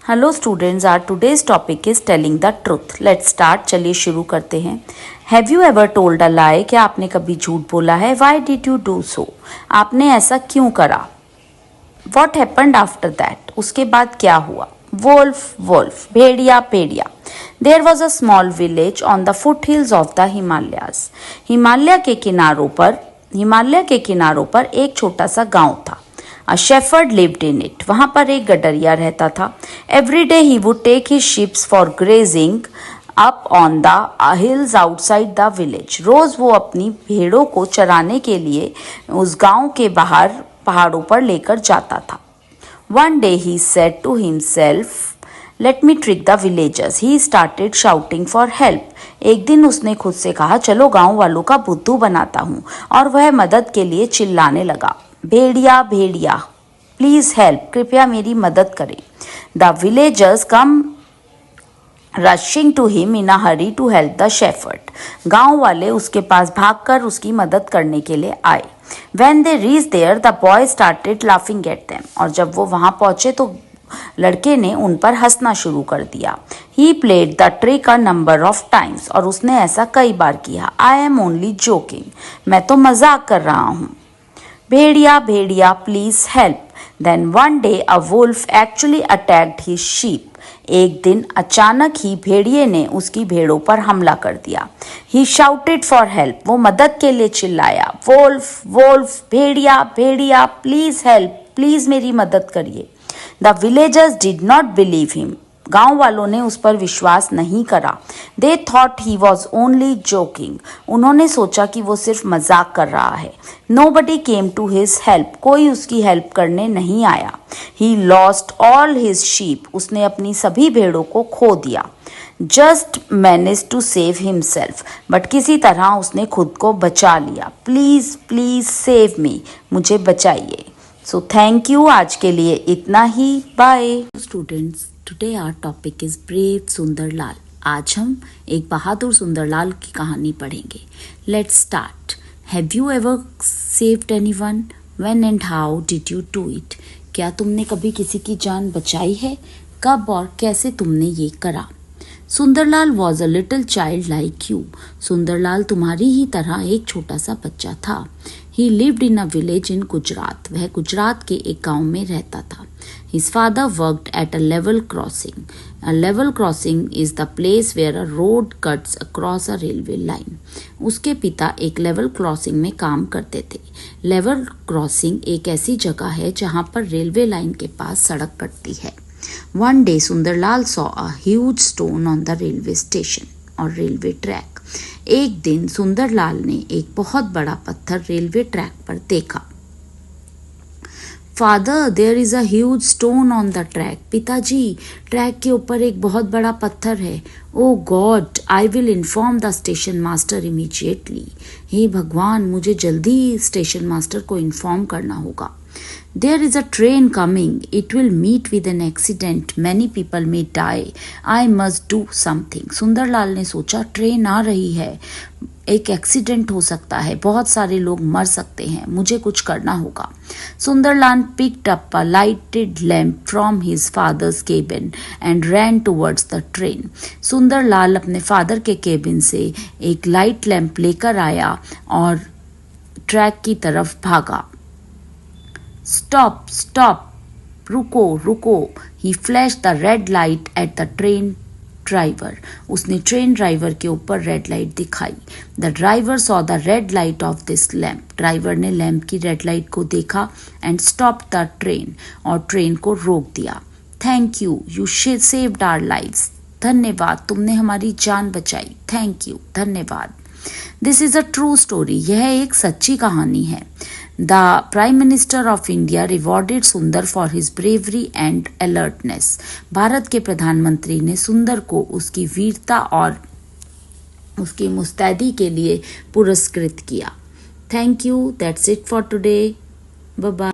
Hello students, our today's topic is telling the truth. Let's start. चलिए शुरू करते हैं। Have you ever told a lie? क्या आपने कभी झूठ बोला है? Why did you do so? आपने ऐसा क्यों करा? What happened after that? उसके बाद क्या हुआ? वोल्फ वोल्फ, भेड़िया भेड़िया। There was a small village on the foothills of the Himalayas. Himalaya के किनारों पर एक छोटा सा गांव था। अ शेफर्ड लिव्ड इन इट। वहां पर एक गडरिया रहता था। Every day he would take his ships for grazing up on the hills outside the village. रोज वो अपनी भेड़ों को चराने के लिए उस गांव के बाहर पहाड़ों पर लेकर जाता था। One day he said to himself, let me trick the villagers. He started shouting for help. एक दिन उसने खुद से कहा, चलो गांव वालों का बुद्धू बनाता हूँ, और वह मदद के लिए चिल्लाने लगा, भेड़िया भेड़िया, प्लीज हेल्प, कृपया मेरी मदद करें। The villagers come rushing to him in a hurry to help the shepherd. गांव वाले उसके पास भागकर उसकी मदद करने के लिए आए। When they reached there, the boy started laughing at them. और जब वो वहां पहुंचे तो लड़के ने उन पर हंसना शुरू कर दिया। He played the trick a number of times. और उसने ऐसा कई बार किया। I am only joking. मैं तो मजाक कर रहा हूँ। भेड़िया भेड़िया, please help. Then one day a wolf actually attacked his sheep. एक दिन अचानक ही भेड़िए ने उसकी भेड़ों पर हमला कर दिया। He shouted for help. वो मदद के लिए चिल्लाया, वोल्फ वोल्फ, भेड़िया भेड़िया, प्लीज हेल्प, प्लीज मेरी मदद करिए। The villagers did not believe him. गांव वालों ने उस पर विश्वास नहीं करा। They thought he was only joking. उन्होंने सोचा कि वो सिर्फ मजाक कर रहा है। Nobody came to his help. कोई उसकी हेल्प करने नहीं आया। He lost all his sheep. उसने अपनी सभी भेड़ों को खो दिया। Just manage to save himself. But किसी तरह उसने खुद को बचा लिया। प्लीज प्लीज सेव मी, मुझे बचाइए। So thank you. आज के लिए इतना ही। Bye students, today our topic is brave Sundarlal. आज हम एक बहादुर सुंदरलाल की कहानी पढ़ेंगे। Let's start. Have you ever saved anyone? When and how did you do it? क्या तुमने कभी किसी की जान बचाई है? कब और कैसे तुमने ये करा? Sundarlal was a little child like you. Sundarlal तुम्हारी ही तरह एक छोटा सा बच्चा था। He lived in a village in Gujarat. वह गुजरात के एक गांव में रहता था। His father worked at a level crossing. A level crossing is the place where a road cuts across a railway line. उसके पिता एक लेवल क्रॉसिंग में काम करते थे। लेवल क्रॉसिंग एक ऐसी जगह है जहां पर रेलवे लाइन के पास सड़क कटती है। One day Sundarlal saw a huge stone on the railway station और रेलवे ट्रैक। एक दिन सुंदरलाल ने एक बहुत बड़ा पत्थर रेलवे ट्रैक पर देखा। Father, there is a huge stone on the track. पिताजी, ट्रैक के ऊपर एक बहुत बड़ा पत्थर है। Oh God, I will inform the station master immediately. हे भगवान, मुझे जल्दी स्टेशन मास्टर को इन्फॉर्म करना होगा। There is a train coming. It will meet with an accident. Many people may die. I must do something. Sundarlal ने सोचा, train आ रही है, एक एक्सीडेंट हो सकता है, बहुत सारे लोग मर सकते हैं, मुझे कुछ करना होगा। Sundarlal picked up a lighted lamp from his father's cabin and ran towards the train. Sundarlal अपने फादर के केबिन से एक लाइट लैंप लेकर आया और ट्रैक की तरफ भागा। स्टॉप स्टॉप, रुको रुको। He flash the red light at the train driver. उसने ट्रेन ड्राइवर के ऊपर रेड लाइट दिखाई। The driver saw the red light of this lamp. Driver ने लैम्प की रेड लाइट को देखा एंड स्टॉप द ट्रेन, और ट्रेन को रोक दिया। Thank you, you saved our lives. धन्यवाद, तुमने हमारी जान बचाई। थैंक यू, धन्यवाद। This is a true story. यह एक सच्ची कहानी है। The prime minister of India rewarded Sundar for his bravery and alertness. Bharat के प्रधानमंत्री ने सुंदर को उसकी वीरता और उसकी मुस्तैदी के लिए पुरस्कृत किया। Thank you. That's it for today. Bye bye.